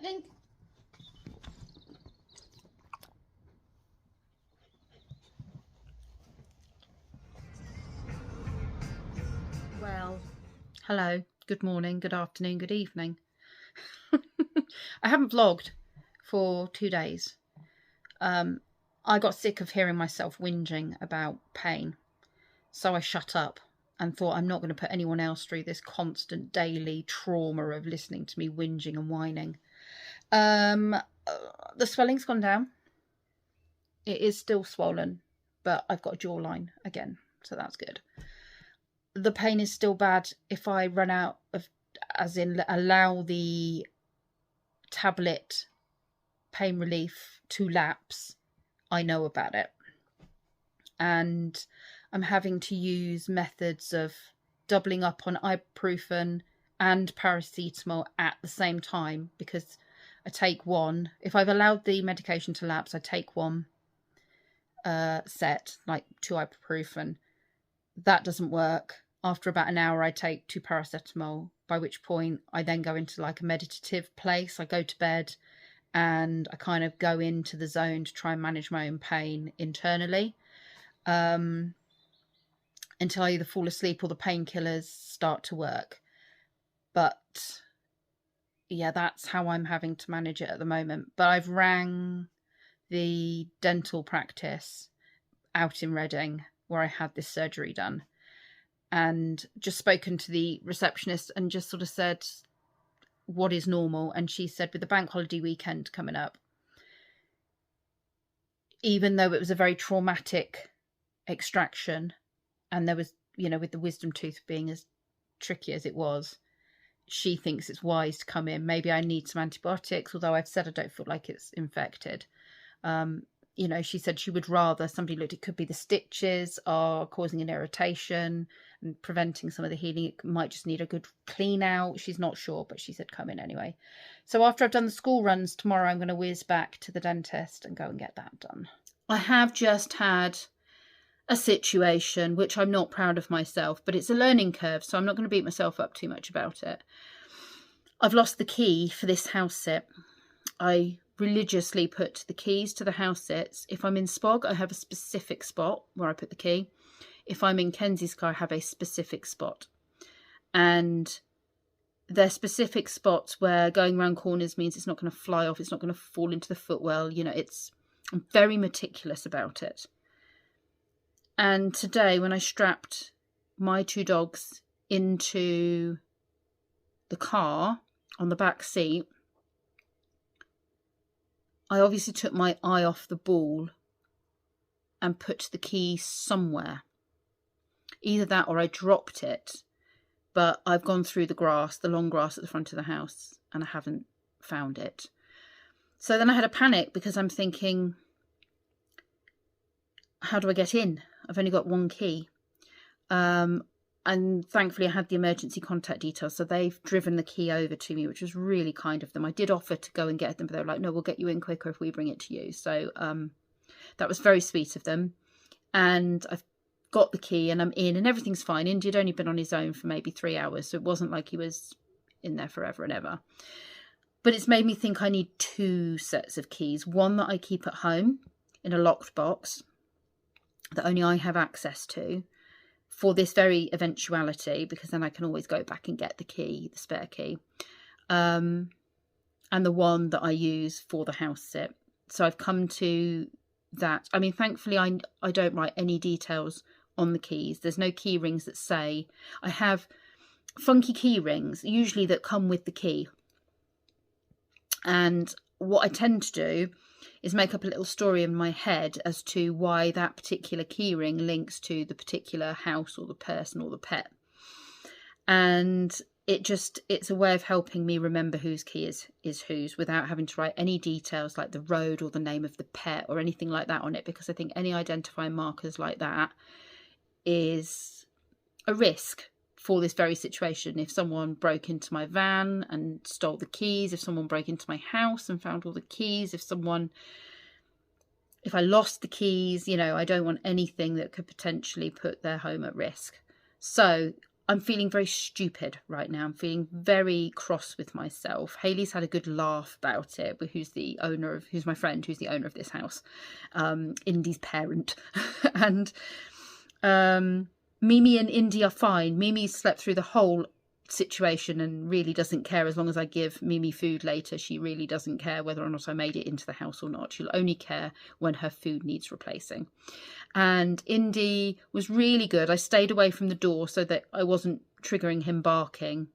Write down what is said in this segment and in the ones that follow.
Link. Well, hello, good morning, good afternoon, good evening. I haven't vlogged for 2 days. I got sick of hearing myself whinging about pain, so I shut up and thought I'm not going to put anyone else through this constant daily trauma of listening to me whinging and whining. The swelling's gone down. It is still swollen, but I've got a jawline again, so that's good. The pain is still bad if I run out of, as in allow the tablet pain relief to lapse. I know about it. And I'm having to use methods of doubling up on ibuprofen and paracetamol at the same time, because I take one. If I've allowed the medication to lapse, I take one set, like 2 ibuprofen. That doesn't work. After about an hour, I take 2 paracetamol, by which point I then go into like a meditative place. I go to bed and I kind of go into the zone to try and manage my own pain internally, until I either fall asleep or the painkillers start to work. But yeah, that's how I'm having to manage it at the moment. But I've rang the dental practice out in Reading where I had this surgery done, and just spoken to the receptionist and just sort of said what is normal. And she said, with the bank holiday weekend coming up, even though it was a very traumatic extraction, and there was, you know, with the wisdom tooth being as tricky as it was, she thinks it's wise to come in. Maybe I need some antibiotics, although I've said I don't feel like it's infected. You know, she said she would rather somebody looked, it could be the stitches are causing an irritation and preventing some of the healing. It might just need a good clean out. She's not sure, but she said come in anyway. So after I've done the school runs tomorrow, I'm going to whiz back to the dentist and go and get that done. I have just had a situation which I'm not proud of myself, but it's a learning curve, so I'm not going to beat myself up too much about it. I've lost the key for this house sit. I religiously put the keys to the house sits. If I'm in Spog, I have a specific spot where I put the key. If I'm in Kenzie's car, I have a specific spot. And they're specific spots where going around corners means it's not going to fly off, it's not going to fall into the footwell. You know, I'm very meticulous about it. And today, when I strapped my 2 dogs into the car on the back seat, I obviously took my eye off the ball and put the key somewhere. Either that or I dropped it, but I've gone through the grass, the long grass at the front of the house, and I haven't found it. So then I had a panic because I'm thinking, how do I get in? I've only got 1 key. And thankfully I had the emergency contact details, so they've driven the key over to me, which was really kind of them. I did offer to go and get them, but they were like, no, we'll get you in quicker if we bring it to you. So that was very sweet of them. And I've got the key and I'm in and everything's fine. Indy had only been on his own for maybe 3 hours, so it wasn't like he was in there forever and ever. But it's made me think I need 2 sets of keys. One that I keep at home in a locked box that only I have access to, for this very eventuality, because then I can always go back and get the key, the spare key, and the one that I use for the house sit. So I've come to that. I mean, thankfully, I don't write any details on the keys. There's no key rings that say. I have funky key rings, usually that come with the key. And what I tend to do is make up a little story in my head as to why that particular keyring links to the particular house or the person or the pet. And it's a way of helping me remember whose key is whose without having to write any details like the road or the name of the pet or anything like that on it, because I think any identifying markers like that is a risk for this very situation. If someone broke into my van and stole the keys, if someone broke into my house and found all the keys, if I lost the keys, you know, I don't want anything that could potentially put their home at risk. So I'm feeling very stupid right now. I'm feeling very cross with myself. Hayley's had a good laugh about it, but who's my friend, who's the owner of this house, Indy's parent. And Mimi and Indy are fine. Mimi's slept through the whole situation and really doesn't care. As long as I give Mimi food later, she really doesn't care whether or not I made it into the house or not. She'll only care when her food needs replacing. And Indy was really good. I stayed away from the door so that I wasn't triggering him barking,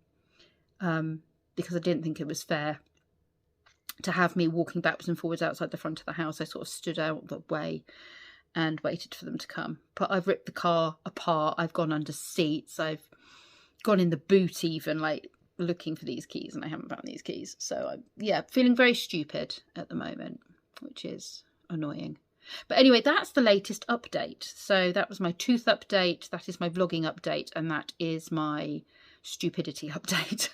because I didn't think it was fair to have me walking backwards and forwards outside the front of the house. I sort of stood out the way and waited for them to come. But I've ripped the car apart. I've gone under seats. I've gone in the boot even, like looking for these keys, and I haven't found these keys. So I'm, yeah, feeling very stupid at the moment, which is annoying. But anyway, that's the latest update. So that was my tooth update, that is my vlogging update, and that is my stupidity update.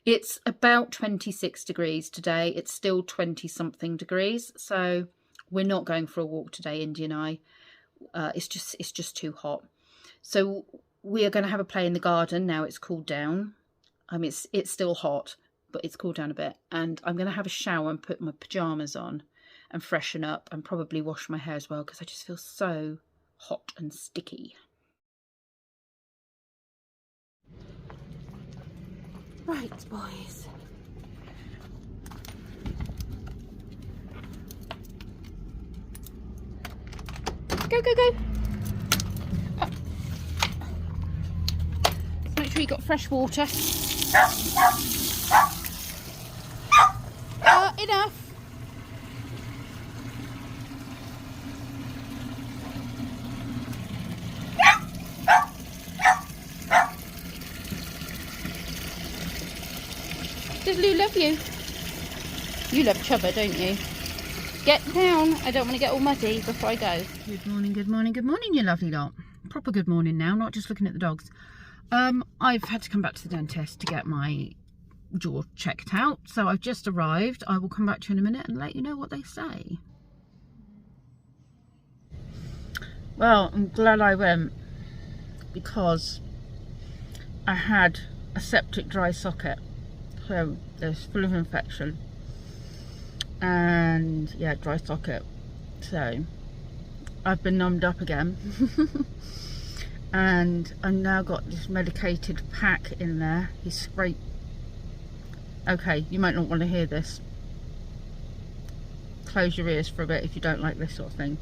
It's about 26 degrees today. It's still 20 something degrees. So we're not going for a walk today, Indy and I. It's just too hot. So we are going to have a play in the garden now. It's cooled down. I mean, it's still hot, but it's cooled down a bit. And I'm going to have a shower and put my pyjamas on and freshen up and probably wash my hair as well, because I just feel so hot and sticky. Right, boys. Go, go, go. Up. Make sure you got fresh water. Enough. Does Lou love you? You love Chubba, don't you? Get down. I don't want to get all muddy before I go. Good morning, good morning, good morning, you lovely lot. Proper good morning now, not just looking at the dogs. I've had to come back to the dentist to get my jaw checked out. So I've just arrived. I will come back to you in a minute and let you know what they say. Well, I'm glad I went, because I had a septic dry socket. So it's full of infection. And yeah, dry socket. So I've been numbed up again. And I've now got this medicated pack in there. He sprayed. Okay, you might not want to hear this. Close your ears for a bit if you don't like this sort of thing.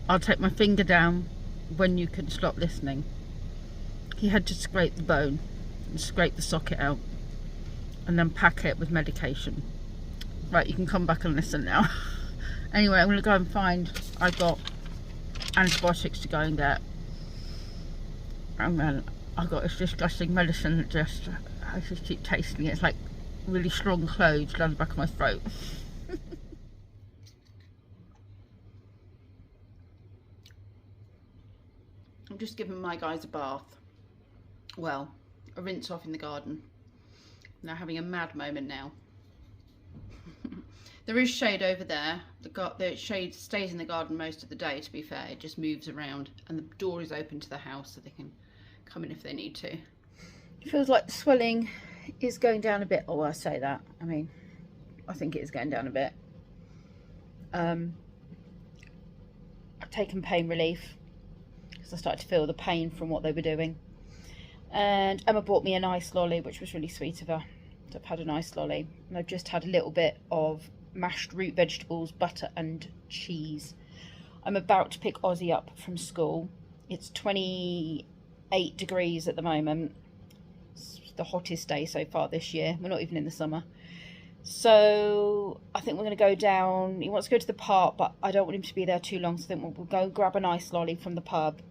I'll take my finger down when you can stop listening. He had to scrape the bone and scrape the socket out and then pack it with medication. Right, you can come back and listen now. Anyway, I'm going to go and find, I've got antibiotics to go and get. And then I've got this disgusting medicine that I just keep tasting it. It's like really strong cloves down the back of my throat. I'm just giving my guys a bath. Well, a rinse off in the garden. They're having a mad moment now. There is shade over there. The shade stays in the garden most of the day, to be fair. It just moves around, and the door is open to the house so they can come in if they need to. It feels like the swelling is going down a bit. Oh, I say that. I mean, I think it is going down a bit. I've taken pain relief because I started to feel the pain from what they were doing. And Emma bought me a nice lolly, which was really sweet of her. So I've had a nice lolly. And I've just had a little bit of mashed root vegetables, butter and cheese. I'm about to pick Ozzy up from school. It's 28 degrees at the moment. It's the hottest day so far this year. We're not even in the summer. So I think we're going to go down. He wants to go to the park, but I don't want him to be there too long. So I think we'll go grab a nice lolly from the pub.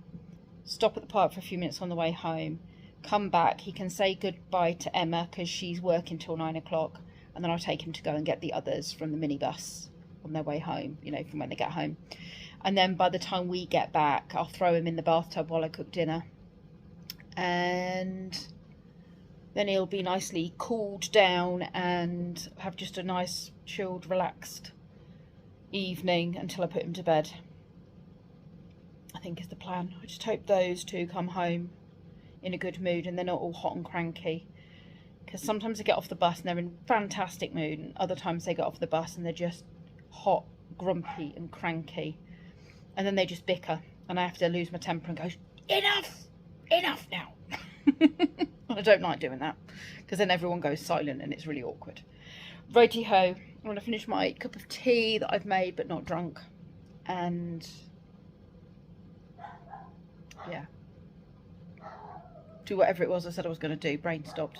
Stop at the park for a few minutes on the way home. Come back. He can say goodbye to Emma because she's working till 9 o'clock. And then I'll take him to go and get the others from the minibus on their way home, you know, from when they get home. And then by the time we get back, I'll throw him in the bathtub while I cook dinner. And then he'll be nicely cooled down and have just a nice, chilled, relaxed evening until I put him to bed. I think is the plan. I just hope those two come home in a good mood and they're not all hot and cranky. Because sometimes they get off the bus and they're in fantastic mood, and other times they get off the bus and they're just hot, grumpy and cranky. And then they just bicker and I have to lose my temper and go, enough now. I don't like doing that because then everyone goes silent and it's really awkward. Righty ho, I'm going to finish my cup of tea that I've made but not drunk, and yeah, do whatever it was I said I was going to do. Brain stopped.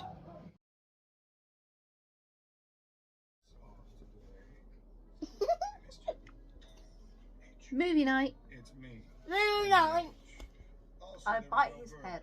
Movie night. It's me. Movie night. I bite his head.